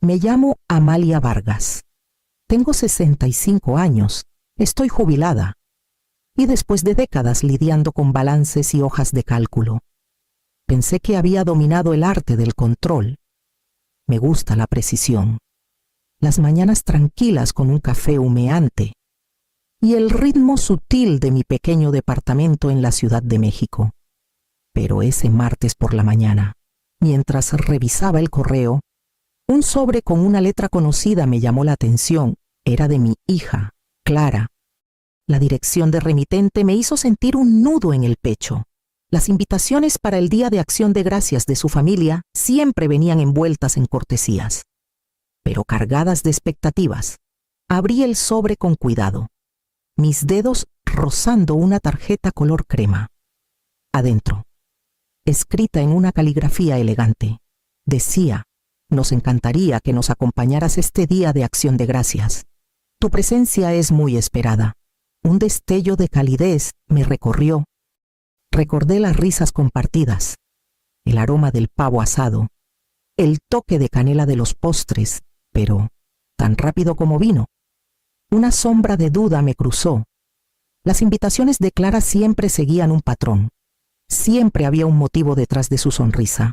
Me llamo Amalia Vargas. Tengo 65 años. Estoy jubilada. Y después de décadas lidiando con balances y hojas de cálculo, pensé que había dominado el arte del control. Me gusta la precisión, las mañanas tranquilas con un café humeante y el ritmo sutil de mi pequeño departamento en la Ciudad de México. Pero ese martes por la mañana, mientras revisaba el correo, un sobre con una letra conocida me llamó la atención. Era de mi hija, Clara. La dirección de remitente me hizo sentir un nudo en el pecho. Las invitaciones para el Día de Acción de Gracias de su familia siempre venían envueltas en cortesías, pero cargadas de expectativas. Abrí el sobre con cuidado, mis dedos rozando una tarjeta color crema. Adentro, escrita en una caligrafía elegante, decía: «Nos encantaría que nos acompañaras este Día de Acción de Gracias. Tu presencia es muy esperada». Un destello de calidez me recorrió. Recordé las risas compartidas, el aroma del pavo asado, el toque de canela de los postres, pero tan rápido como vino. Una sombra de duda me cruzó. Las invitaciones de Clara siempre seguían un patrón. Siempre había un motivo detrás de su sonrisa.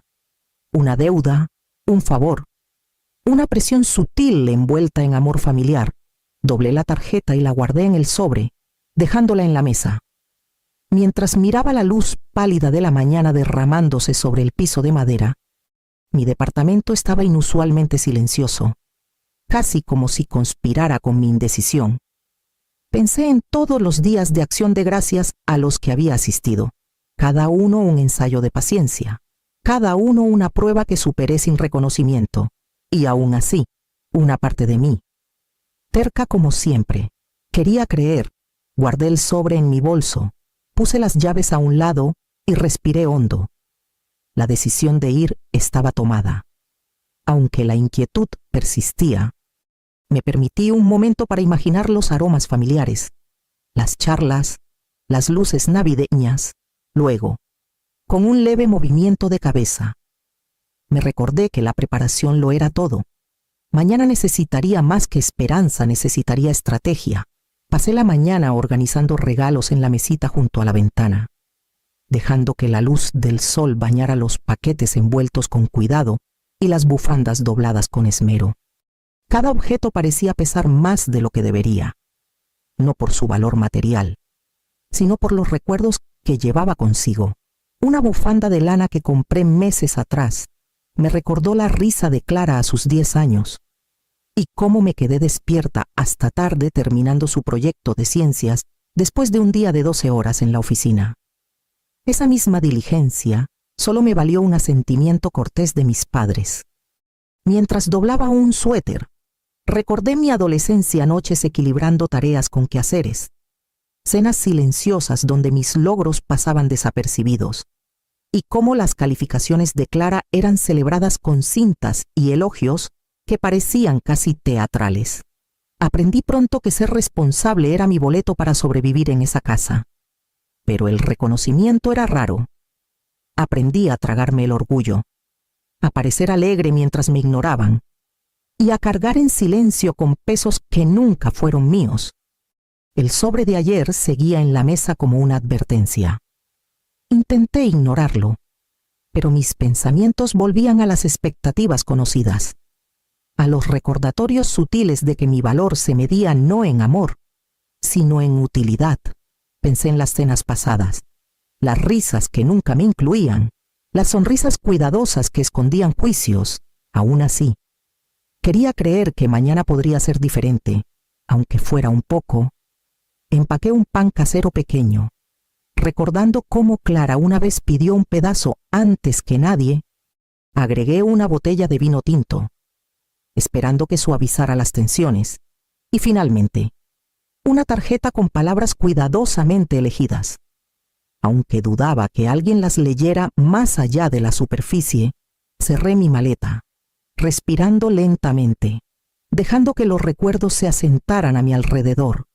Una deuda, un favor, una presión sutil envuelta en amor familiar. Doblé la tarjeta y la guardé en el sobre, dejándola en la mesa. Mientras miraba la luz pálida de la mañana derramándose sobre el piso de madera, mi departamento estaba inusualmente silencioso, casi como si conspirara con mi indecisión. Pensé en todos los días de Acción de Gracias a los que había asistido, cada uno un ensayo de paciencia, cada uno una prueba que superé sin reconocimiento, y aún así, una parte de mí, terca como siempre, quería creer. Guardé el sobre en mi bolso, puse las llaves a un lado y respiré hondo. La decisión de ir estaba tomada. Aunque la inquietud persistía, me permití un momento para imaginar los aromas familiares, las charlas, las luces navideñas. Luego, con un leve movimiento de cabeza, me recordé que la preparación lo era todo. Mañana necesitaría más que esperanza, necesitaría estrategia. Pasé la mañana organizando regalos en la mesita junto a la ventana, dejando que la luz del sol bañara los paquetes envueltos con cuidado y las bufandas dobladas con esmero. Cada objeto parecía pesar más de lo que debería, no por su valor material, sino por los recuerdos que llevaba consigo. Una bufanda de lana que compré meses atrás me recordó la risa de Clara a sus 10 años. Y cómo me quedé despierta hasta tarde terminando su proyecto de ciencias después de un día de 12 horas en la oficina. Esa misma diligencia solo me valió un asentimiento cortés de mis padres. Mientras doblaba un suéter, recordé mi adolescencia, noches equilibrando tareas con quehaceres, cenas silenciosas donde mis logros pasaban desapercibidos, y cómo las calificaciones de Clara eran celebradas con cintas y elogios que parecían casi teatrales. Aprendí pronto que ser responsable era mi boleto para sobrevivir en esa casa. Pero el reconocimiento era raro. Aprendí a tragarme el orgullo, a parecer alegre mientras me ignoraban, y a cargar en silencio con pesos que nunca fueron míos. El sobre de ayer seguía en la mesa como una advertencia. Intenté ignorarlo, pero mis pensamientos volvían a las expectativas conocidas, a los recordatorios sutiles de que mi valor se medía no en amor, sino en utilidad. Pensé en las cenas pasadas, las risas que nunca me incluían, las sonrisas cuidadosas que escondían juicios. Aún así, quería creer que mañana podría ser diferente, aunque fuera un poco. Empaqué un pan casero pequeño, recordando cómo Clara una vez pidió un pedazo antes que nadie. Agregué una botella de vino tinto, esperando que suavizara las tensiones, y finalmente, una tarjeta con palabras cuidadosamente elegidas. Aunque dudaba que alguien las leyera más allá de la superficie, cerré mi maleta, respirando lentamente, dejando que los recuerdos se asentaran a mi alrededor.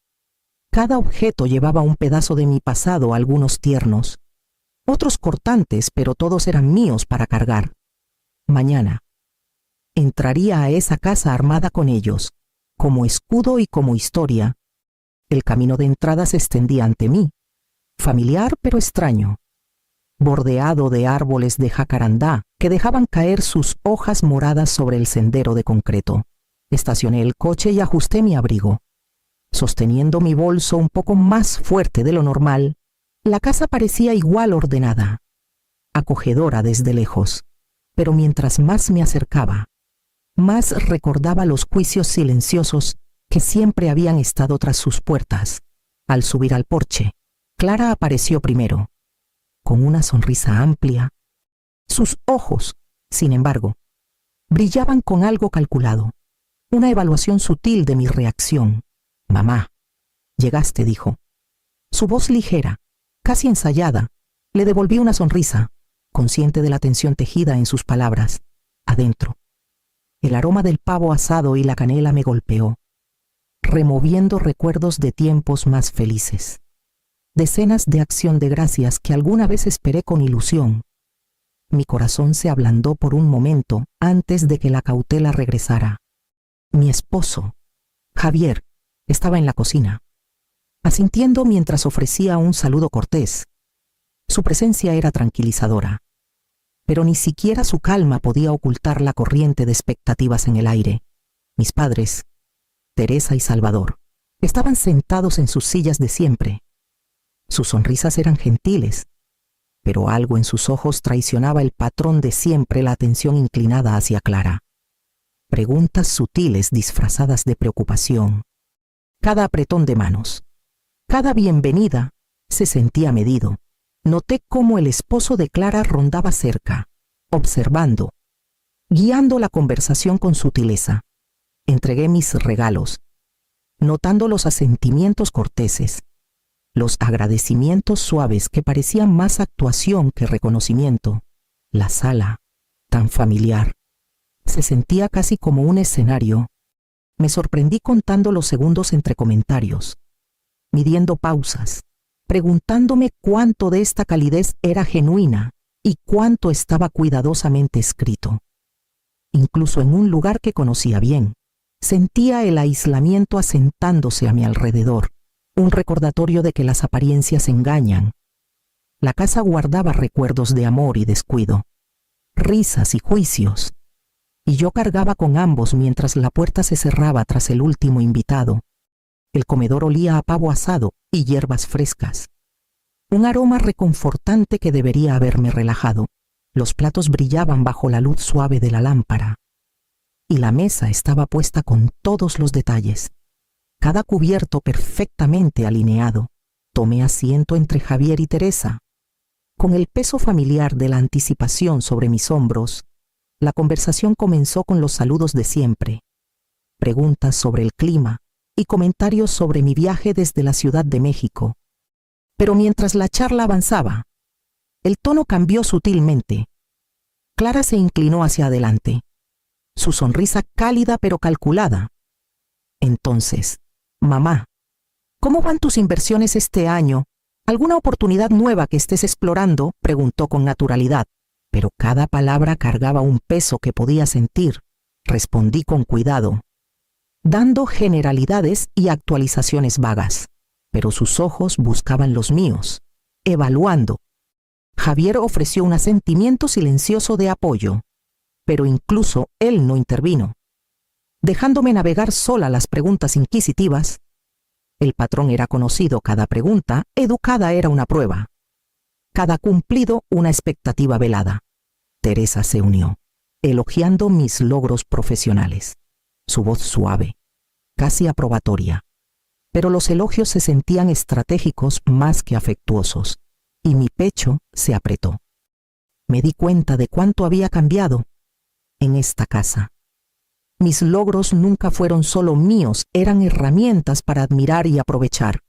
Cada objeto llevaba un pedazo de mi pasado, algunos tiernos, otros cortantes, pero todos eran míos para cargar. Mañana, entraría a esa casa armada con ellos, como escudo y como historia. El camino de entrada se extendía ante mí, familiar pero extraño, bordeado de árboles de jacarandá que dejaban caer sus hojas moradas sobre el sendero de concreto. Estacioné el coche y ajusté mi abrigo. Sosteniendo mi bolso un poco más fuerte de lo normal, la casa parecía igual ordenada, acogedora desde lejos, pero mientras más me acercaba, más recordaba los juicios silenciosos que siempre habían estado tras sus puertas. Al subir al porche, Clara apareció primero, con una sonrisa amplia. Sus ojos, sin embargo, brillaban con algo calculado, una evaluación sutil de mi reacción. «Mamá, llegaste», dijo. Su voz ligera, casi ensayada, le devolví una sonrisa, consciente de la tensión tejida en sus palabras. Adentro, el aroma del pavo asado y la canela me golpeó, removiendo recuerdos de tiempos más felices. Decenas de acción de gracias que alguna vez esperé con ilusión. Mi corazón se ablandó por un momento antes de que la cautela regresara. Mi esposo, Javier, estaba en la cocina, asintiendo mientras ofrecía un saludo cortés. Su presencia era tranquilizadora, pero ni siquiera su calma podía ocultar la corriente de expectativas en el aire. Mis padres, Teresa y Salvador, estaban sentados en sus sillas de siempre. Sus sonrisas eran gentiles, pero algo en sus ojos traicionaba el patrón de siempre, la atención inclinada hacia Clara. Preguntas sutiles disfrazadas de preocupación. Cada apretón de manos, cada bienvenida, se sentía medido. Noté cómo el esposo de Clara rondaba cerca, observando, guiando la conversación con sutileza. Entregué mis regalos, notando los asentimientos corteses, los agradecimientos suaves que parecían más actuación que reconocimiento. La sala, tan familiar, se sentía casi como un escenario. Me sorprendí contando los segundos entre comentarios, midiendo pausas, preguntándome cuánto de esta calidez era genuina y cuánto estaba cuidadosamente escrito. Incluso en un lugar que conocía bien, sentía el aislamiento asentándose a mi alrededor, un recordatorio de que las apariencias engañan. La casa guardaba recuerdos de amor y descuido, risas y juicios, y yo cargaba con ambos mientras la puerta se cerraba tras el último invitado. El comedor olía a pavo asado y hierbas frescas, un aroma reconfortante que debería haberme relajado. Los platos brillaban bajo la luz suave de la lámpara, y la mesa estaba puesta con todos los detalles, cada cubierto perfectamente alineado. Tomé asiento entre Javier y Teresa. Con el peso familiar de la anticipación sobre mis hombros, la conversación comenzó con los saludos de siempre, preguntas sobre el clima y comentarios sobre mi viaje desde la Ciudad de México. Pero mientras la charla avanzaba, el tono cambió sutilmente. Clara se inclinó hacia adelante, su sonrisa cálida pero calculada. Entonces, «Mamá, ¿cómo van tus inversiones este año? ¿Alguna oportunidad nueva que estés explorando?», preguntó con naturalidad, pero cada palabra cargaba un peso que podía sentir. Respondí con cuidado, dando generalidades y actualizaciones vagas, pero sus ojos buscaban los míos, evaluando. Javier ofreció un asentimiento silencioso de apoyo, pero incluso él no intervino, dejándome navegar sola las preguntas inquisitivas. El patrón era conocido, cada pregunta educada era una prueba, cada cumplido una expectativa velada. Teresa se unió, elogiando mis logros profesionales, su voz suave, casi aprobatoria, pero los elogios se sentían estratégicos más que afectuosos, y mi pecho se apretó. Me di cuenta de cuánto había cambiado en esta casa. Mis logros nunca fueron solo míos, eran herramientas para admirar y aprovechar.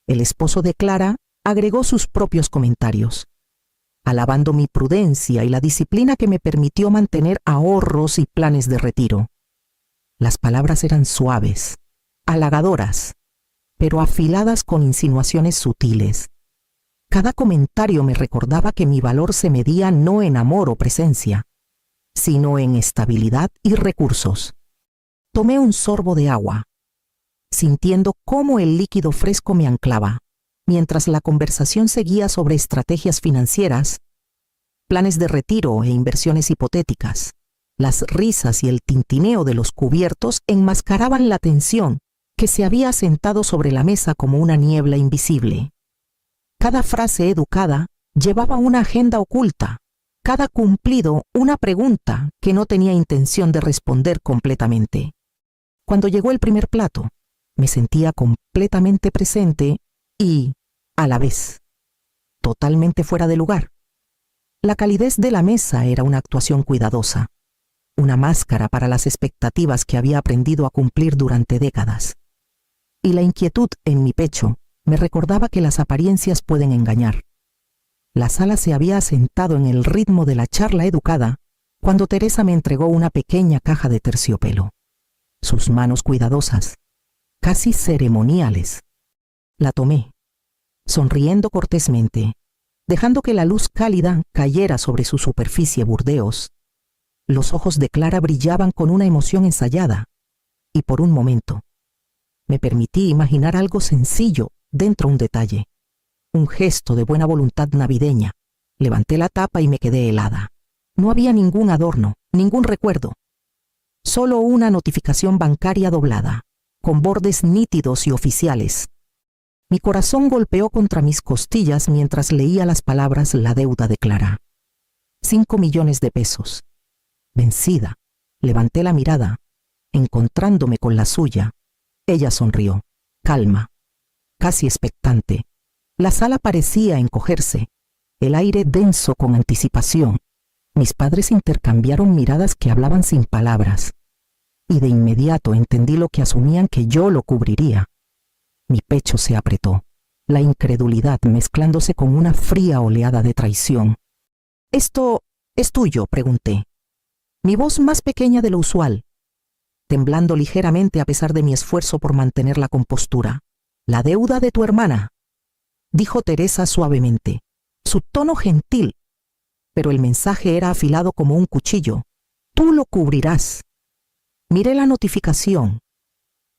El esposo de Clara agregó sus propios comentarios, alabando mi prudencia y la disciplina que me permitió mantener ahorros y planes de retiro. Las palabras eran suaves, halagadoras, pero afiladas con insinuaciones sutiles. Cada comentario me recordaba que mi valor se medía no en amor o presencia, sino en estabilidad y recursos. Tomé un sorbo de agua, sintiendo cómo el líquido fresco me anclaba, mientras la conversación seguía sobre estrategias financieras, planes de retiro e inversiones hipotéticas. Las risas y el tintineo de los cubiertos enmascaraban la tensión que se había asentado sobre la mesa como una niebla invisible. Cada frase educada llevaba una agenda oculta, cada cumplido una pregunta que no tenía intención de responder completamente. Cuando llegó el primer plato, me sentía completamente presente y, a la vez, totalmente fuera de lugar. La calidez de la mesa era una actuación cuidadosa, una máscara para las expectativas que había aprendido a cumplir durante décadas. Y la inquietud en mi pecho me recordaba que las apariencias pueden engañar. La sala se había asentado en el ritmo de la charla educada cuando Teresa me entregó una pequeña caja de terciopelo. Sus manos cuidadosas, casi ceremoniales. La tomé, sonriendo cortésmente, dejando que la luz cálida cayera sobre su superficie burdeos. Los ojos de Clara brillaban con una emoción ensayada, y por un momento me permití imaginar algo sencillo dentro un detalle, un gesto de buena voluntad navideña. Levanté la tapa y me quedé helada. No había ningún adorno, ningún recuerdo, solo una notificación bancaria doblada, con bordes nítidos y oficiales. Mi corazón golpeó contra mis costillas mientras leía las palabras la deuda de Clara. 5 millones de pesos. Vencida, levanté la mirada, encontrándome con la suya. Ella sonrió, calma, casi expectante. La sala parecía encogerse, el aire denso con anticipación. Mis padres intercambiaron miradas que hablaban sin palabras, y de inmediato entendí lo que asumían que yo lo cubriría. Mi pecho se apretó, la incredulidad mezclándose con una fría oleada de traición. «¿Esto es tuyo?», pregunté, mi voz más pequeña de lo usual, temblando ligeramente a pesar de mi esfuerzo por mantener la compostura. «La deuda de tu hermana», dijo Teresa suavemente, su tono gentil, pero el mensaje era afilado como un cuchillo. «Tú lo cubrirás». Miré la notificación,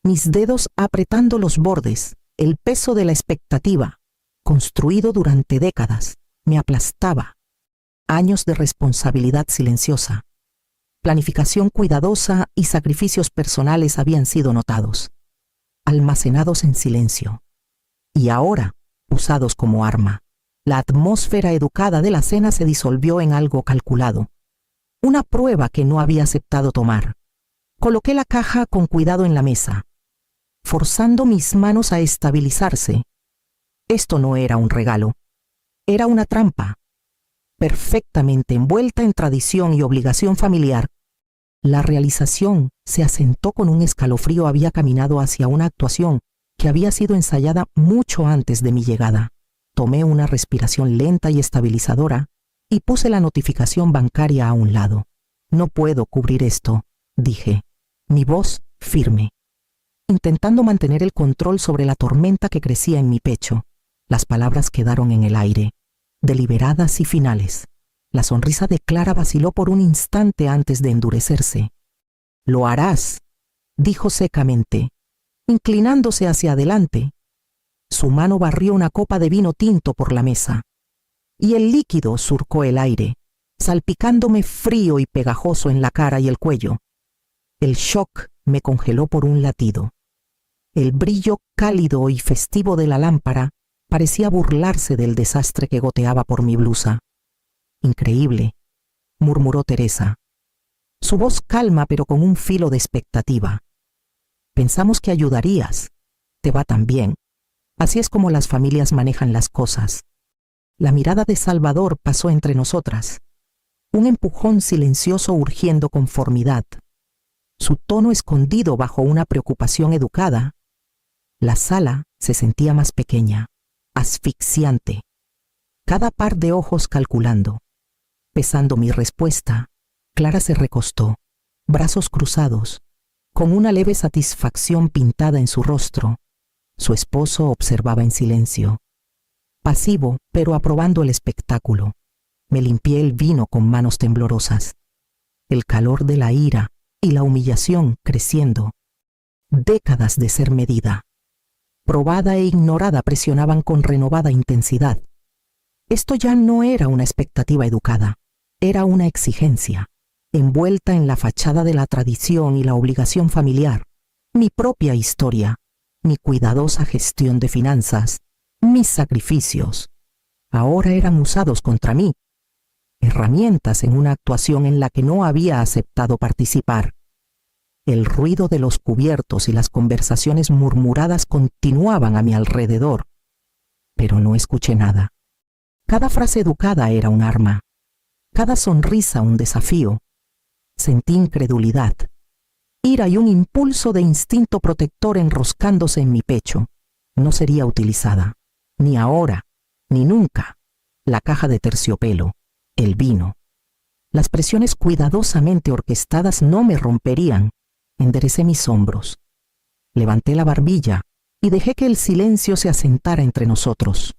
mis dedos apretando los bordes. El peso de la expectativa, construido durante décadas, me aplastaba. Años de responsabilidad silenciosa, planificación cuidadosa y sacrificios personales habían sido notados, almacenados en silencio, y ahora usados como arma. La atmósfera educada de la cena se disolvió en algo calculado, una prueba que no había aceptado tomar. Coloqué la caja con cuidado en la mesa, forzando mis manos a estabilizarse. Esto no era un regalo, era una trampa, perfectamente envuelta en tradición y obligación familiar. La realización se asentó con un escalofrío. Había caminado hacia una actuación que había sido ensayada mucho antes de mi llegada. Tomé una respiración lenta y estabilizadora y puse la notificación bancaria a un lado. «No puedo cubrir esto», dije, mi voz firme, intentando mantener el control sobre la tormenta que crecía en mi pecho. Las palabras quedaron en el aire, deliberadas y finales. La sonrisa de Clara vaciló por un instante antes de endurecerse. «Lo harás», dijo secamente, inclinándose hacia adelante. Su mano barrió una copa de vino tinto por la mesa, y el líquido surcó el aire, salpicándome frío y pegajoso en la cara y el cuello. El shock me congeló por un latido. El brillo cálido y festivo de la lámpara parecía burlarse del desastre que goteaba por mi blusa. «Increíble», murmuró Teresa, su voz calma pero con un filo de expectativa. «Pensamos que ayudarías. Te va tan bien. Así es como las familias manejan las cosas». La mirada de Salvador pasó entre nosotras, un empujón silencioso urgiendo conformidad. Su tono escondido bajo una preocupación educada. La sala se sentía más pequeña, asfixiante. Cada par de ojos calculando. Pesando mi respuesta, Clara se recostó, brazos cruzados, con una leve satisfacción pintada en su rostro. Su esposo observaba en silencio, pasivo pero aprobando el espectáculo. Me limpié el vino con manos temblorosas. el calor de la ira y la humillación creciendo. Décadas de ser medida, probada e ignorada, presionaban con renovada intensidad. Esto ya no era una expectativa educada, era una exigencia, envuelta en la fachada de la tradición y la obligación familiar. Mi propia historia, mi cuidadosa gestión de finanzas, mis sacrificios, ahora eran usados contra mí, herramientas en una actuación en la que no había aceptado participar. El ruido de los cubiertos y las conversaciones murmuradas continuaban a mi alrededor, pero no escuché nada. Cada frase educada era un arma, cada sonrisa un desafío. Sentí incredulidad, ira y un impulso de instinto protector enroscándose en mi pecho. No sería utilizada, ni ahora, ni nunca. La caja de terciopelo, el vino. Las presiones cuidadosamente orquestadas no me romperían. Enderecé mis hombros, levanté la barbilla y dejé que el silencio se asentara entre nosotros.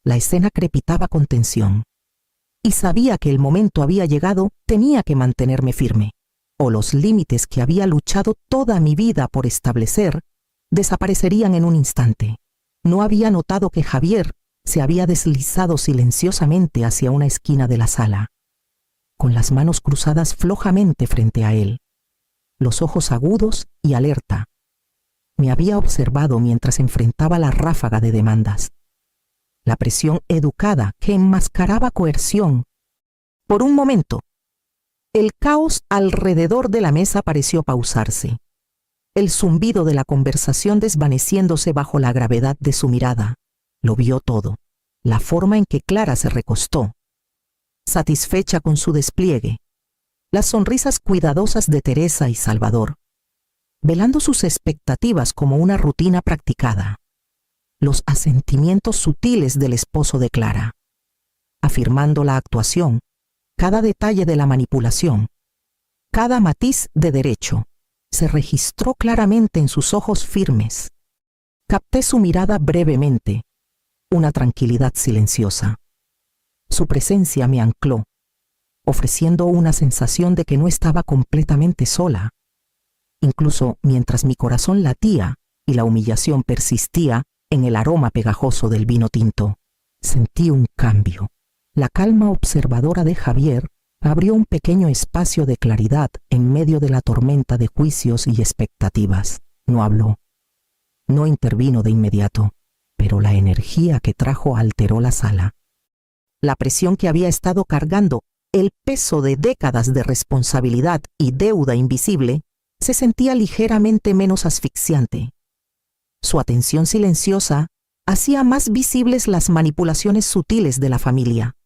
La escena crepitaba con tensión, y sabía que el momento había llegado. Tenía que mantenerme firme, o los límites que había luchado toda mi vida por establecer desaparecerían en un instante. No había notado que Javier se había deslizado silenciosamente hacia una esquina de la sala, con las manos cruzadas flojamente frente a él, los ojos agudos y alerta. Me había observado mientras enfrentaba la ráfaga de demandas. La presión educada que enmascaraba coerción. Por un momento, el caos alrededor de la mesa pareció pausarse, el zumbido de la conversación desvaneciéndose bajo la gravedad de su mirada. Lo vio todo, la forma en que Clara se recostó, satisfecha con su despliegue, las sonrisas cuidadosas de Teresa y Salvador, velando sus expectativas como una rutina practicada, los asentimientos sutiles del esposo de Clara, afirmando la actuación, cada detalle de la manipulación, cada matiz de derecho, se registró claramente en sus ojos firmes. Capté su mirada brevemente, una tranquilidad silenciosa. Su presencia me ancló, ofreciendo una sensación de que no estaba completamente sola. Incluso mientras mi corazón latía y la humillación persistía en el aroma pegajoso del vino tinto, sentí un cambio. La calma observadora de Javier abrió un pequeño espacio de claridad en medio de la tormenta de juicios y expectativas. No habló, no intervino de inmediato, pero la energía que trajo alteró la sala. La presión que había estado cargando, el peso de décadas de responsabilidad y deuda invisible, se sentía ligeramente menos asfixiante. Su atención silenciosa hacía más visibles las manipulaciones sutiles de la familia.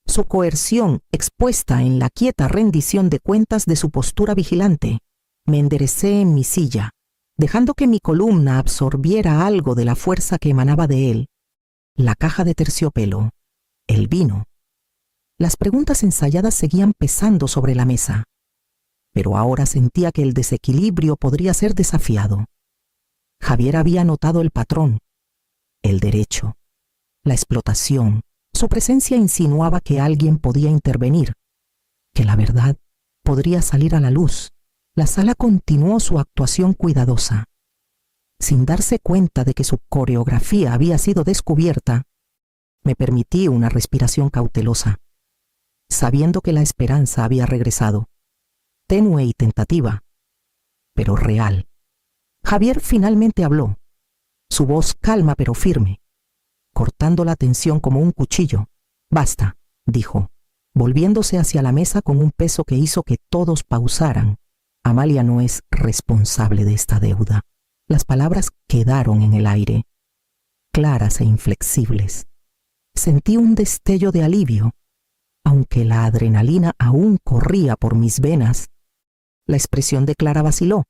Su coerción expuesta en la quieta rendición de cuentas de su postura vigilante. Me enderecé en mi silla, dejando que mi columna absorbiera algo de la fuerza que emanaba de él. La caja de terciopelo, el vino. Las preguntas ensayadas seguían pesando sobre la mesa, pero ahora sentía que el desequilibrio podría ser desafiado. Javier había notado el patrón, el derecho, la explotación. Su presencia insinuaba que alguien podía intervenir, que la verdad podría salir a la luz. La sala continuó su actuación cuidadosa. Sin darse cuenta de que su coreografía había sido descubierta, me permití una respiración cautelosa, sabiendo que la esperanza había regresado, tenue y tentativa, pero real. Javier finalmente habló, su voz calma pero firme, cortando la tensión como un cuchillo. «Basta», dijo, volviéndose hacia la mesa con un peso que hizo que todos pausaran. «Amalia no es responsable de esta deuda». Las palabras quedaron en el aire, claras e inflexibles. Sentí un destello de alivio, aunque la adrenalina aún corría por mis venas. La expresión de Clara vaciló,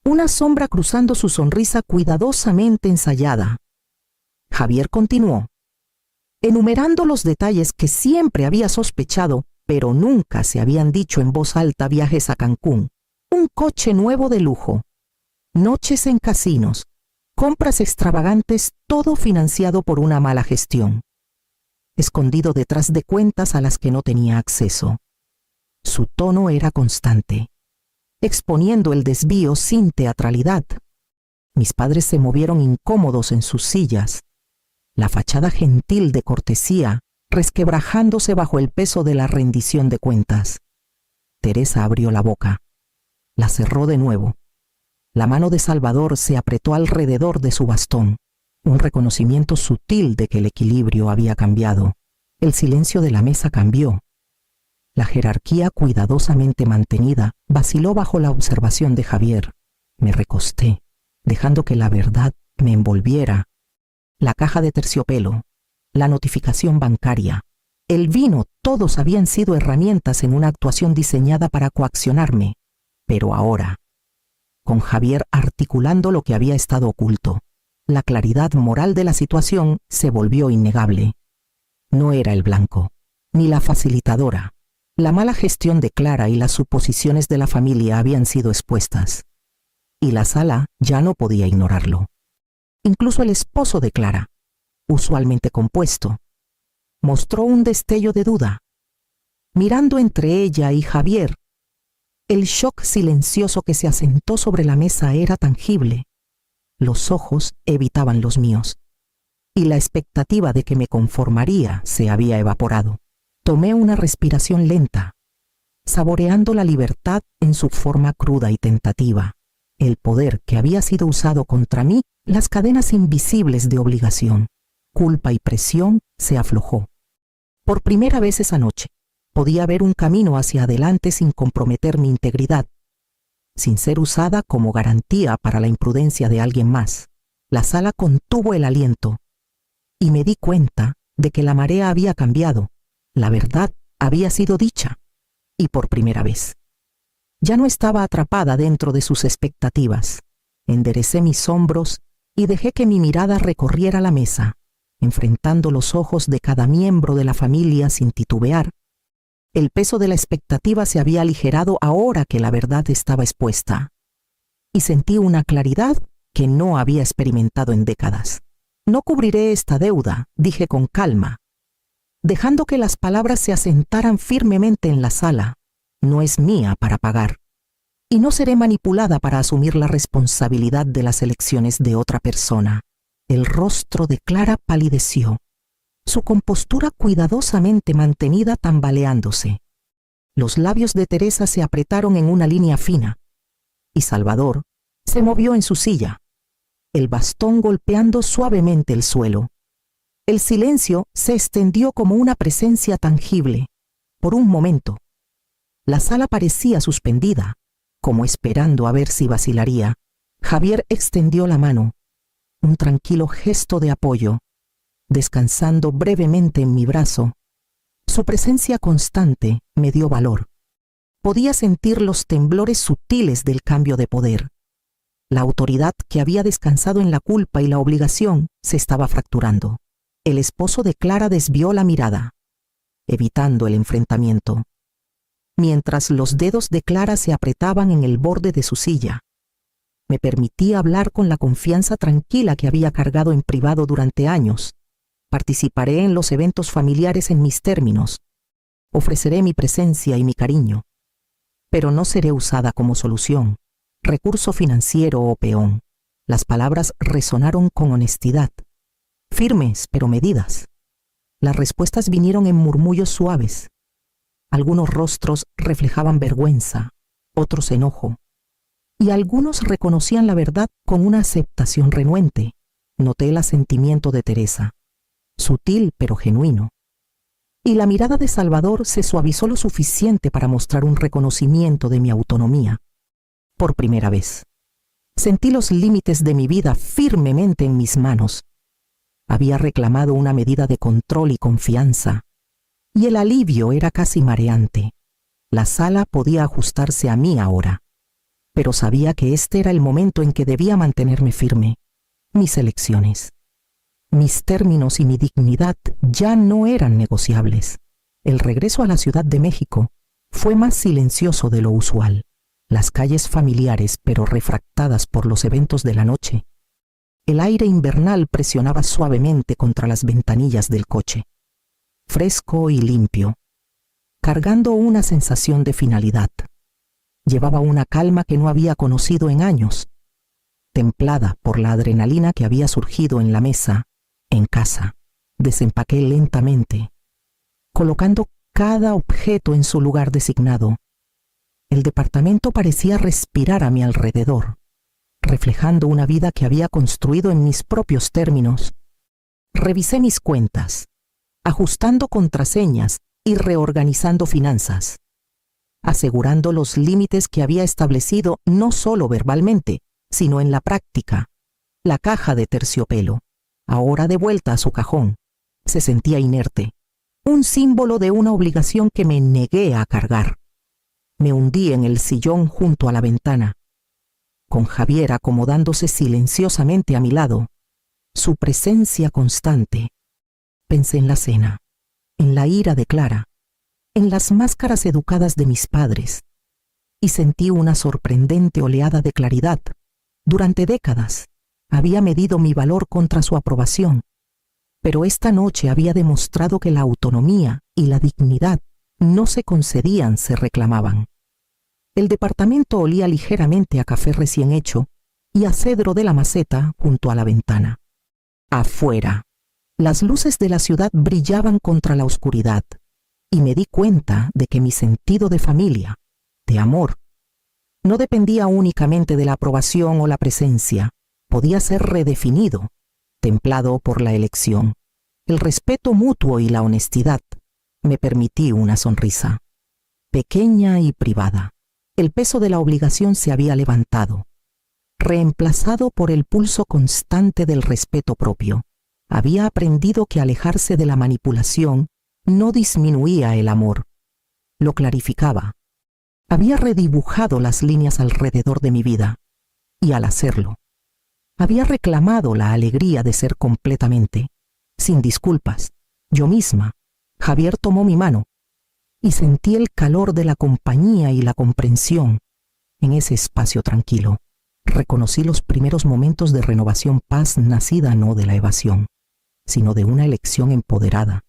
una sombra cruzando su sonrisa cuidadosamente ensayada. Javier continuó, enumerando los detalles que siempre había sospechado, pero nunca se habían dicho en voz alta: viajes a Cancún, un coche nuevo de lujo, noches en casinos, compras extravagantes, todo financiado por una mala gestión, escondido detrás de cuentas a las que no tenía acceso. Su tono era constante, exponiendo el desvío sin teatralidad. Mis padres se movieron incómodos en sus sillas, la fachada gentil de cortesía resquebrajándose bajo el peso de la rendición de cuentas. Teresa abrió la boca, la cerró de nuevo. La mano de Salvador se apretó alrededor de su bastón, un reconocimiento sutil de que el equilibrio había cambiado. El silencio de la mesa cambió. La jerarquía cuidadosamente mantenida vaciló bajo la observación de Javier. Me recosté, dejando que la verdad me envolviera. La caja de terciopelo, la notificación bancaria, el vino, todos habían sido herramientas en una actuación diseñada para coaccionarme. Pero ahora, con Javier articulando lo que había estado oculto, la claridad moral de la situación se volvió innegable. No era el blanco, ni la facilitadora. La mala gestión de Clara y las suposiciones de la familia habían sido expuestas, y la sala ya no podía ignorarlo. Incluso el esposo de Clara, usualmente compuesto, mostró un destello de duda. Mirando entre ella y Javier, el shock silencioso que se asentó sobre la mesa era tangible. Los ojos evitaban los míos, y la expectativa de que me conformaría se había evaporado. Tomé una respiración lenta, saboreando la libertad en su forma cruda y tentativa, el poder que había sido usado contra mí, las cadenas invisibles de obligación, culpa y presión se aflojó. Por primera vez esa noche, podía ver un camino hacia adelante sin comprometer mi integridad, sin ser usada como garantía para la imprudencia de alguien más. La sala contuvo el aliento, y me di cuenta de que la marea había cambiado. La verdad había sido dicha, y por primera vez. Ya no estaba atrapada dentro de sus expectativas. Enderecé mis hombros y dejé que mi mirada recorriera la mesa, enfrentando los ojos de cada miembro de la familia sin titubear. El peso de la expectativa se había aligerado ahora que la verdad estaba expuesta, y sentí una claridad que no había experimentado en décadas. No cubriré esta deuda, dije con calma, dejando que las palabras se asentaran firmemente en la sala. No es mía para pagar, y no seré manipulada para asumir la responsabilidad de las elecciones de otra persona. El rostro de Clara palideció, su compostura cuidadosamente mantenida tambaleándose. Los labios de Teresa se apretaron en una línea fina, y Salvador se movió en su silla, el bastón golpeando suavemente el suelo. El silencio se extendió como una presencia tangible. Por un momento, la sala parecía suspendida, como esperando a ver si vacilaría. Javier extendió la mano, un tranquilo gesto de apoyo, descansando brevemente en mi brazo. Su presencia constante me dio valor. Podía sentir los temblores sutiles del cambio de poder. La autoridad que había descansado en la culpa y la obligación se estaba fracturando. El esposo de Clara desvió la mirada, evitando el enfrentamiento, mientras los dedos de Clara se apretaban en el borde de su silla. Me permití hablar con la confianza tranquila que había cargado en privado durante años. Participaré en los eventos familiares en mis términos. Ofreceré mi presencia y mi cariño, pero no seré usada como solución, recurso financiero o peón. Las palabras resonaron con honestidad, firmes pero medidas. Las respuestas vinieron en murmullos suaves. Algunos rostros reflejaban vergüenza, otros enojo, y algunos reconocían la verdad con una aceptación renuente. Noté el asentimiento de Teresa, sutil pero genuino, y la mirada de Salvador se suavizó lo suficiente para mostrar un reconocimiento de mi autonomía. Por primera vez, sentí los límites de mi vida firmemente en mis manos. Había reclamado una medida de control y confianza, y el alivio era casi mareante. La sala podía ajustarse a mí ahora, pero sabía que este era el momento en que debía mantenerme firme. Mis elecciones, mis términos y mi dignidad ya no eran negociables. El regreso a la Ciudad de México fue más silencioso de lo usual. Las calles familiares, pero refractadas por los eventos de la noche. El aire invernal presionaba suavemente contra las ventanillas del coche, fresco y limpio. cargando una sensación de finalidad. Llevaba una calma que no había conocido en años, templada por la adrenalina que había surgido en la mesa, en casa. Desempaqué lentamente, colocando cada objeto en su lugar designado. El departamento parecía respirar a mi alrededor, reflejando una vida que había construido en mis propios términos. Revisé mis cuentas, ajustando contraseñas y reorganizando finanzas, asegurando los límites que había establecido no solo verbalmente, sino en la práctica. La caja de terciopelo, ahora de vuelta a su cajón, se sentía inerte, un símbolo de una obligación que me negué a cargar. Me hundí en el sillón junto a la ventana, con Javier acomodándose silenciosamente a mi lado, su presencia constante. Pensé en la cena, en la ira de Clara, en las máscaras educadas de mis padres, y sentí una sorprendente oleada de claridad. Durante décadas había medido mi valor contra su aprobación, pero esta noche había demostrado que la autonomía y la dignidad no se concedían, se reclamaban. El departamento olía ligeramente a café recién hecho y a cedro de la maceta junto a la ventana. Afuera, las luces de la ciudad brillaban contra la oscuridad, y me di cuenta de que mi sentido de familia, de amor, no dependía únicamente de la aprobación o la presencia, podía ser redefinido, templado por la elección, el respeto mutuo y la honestidad. Me permití una sonrisa, pequeña y privada. El peso de la obligación se había levantado, reemplazado por el pulso constante del respeto propio. Había aprendido que alejarse de la manipulación no disminuía el amor, lo clarificaba. Había redibujado las líneas alrededor de mi vida, y al hacerlo, había reclamado la alegría de ser completamente, sin disculpas, yo misma. Javier tomó mi mano, y sentí el calor de la compañía y la comprensión en ese espacio tranquilo. Reconocí los primeros momentos de renovación, paz nacida no de la evasión, sino de una elección empoderada.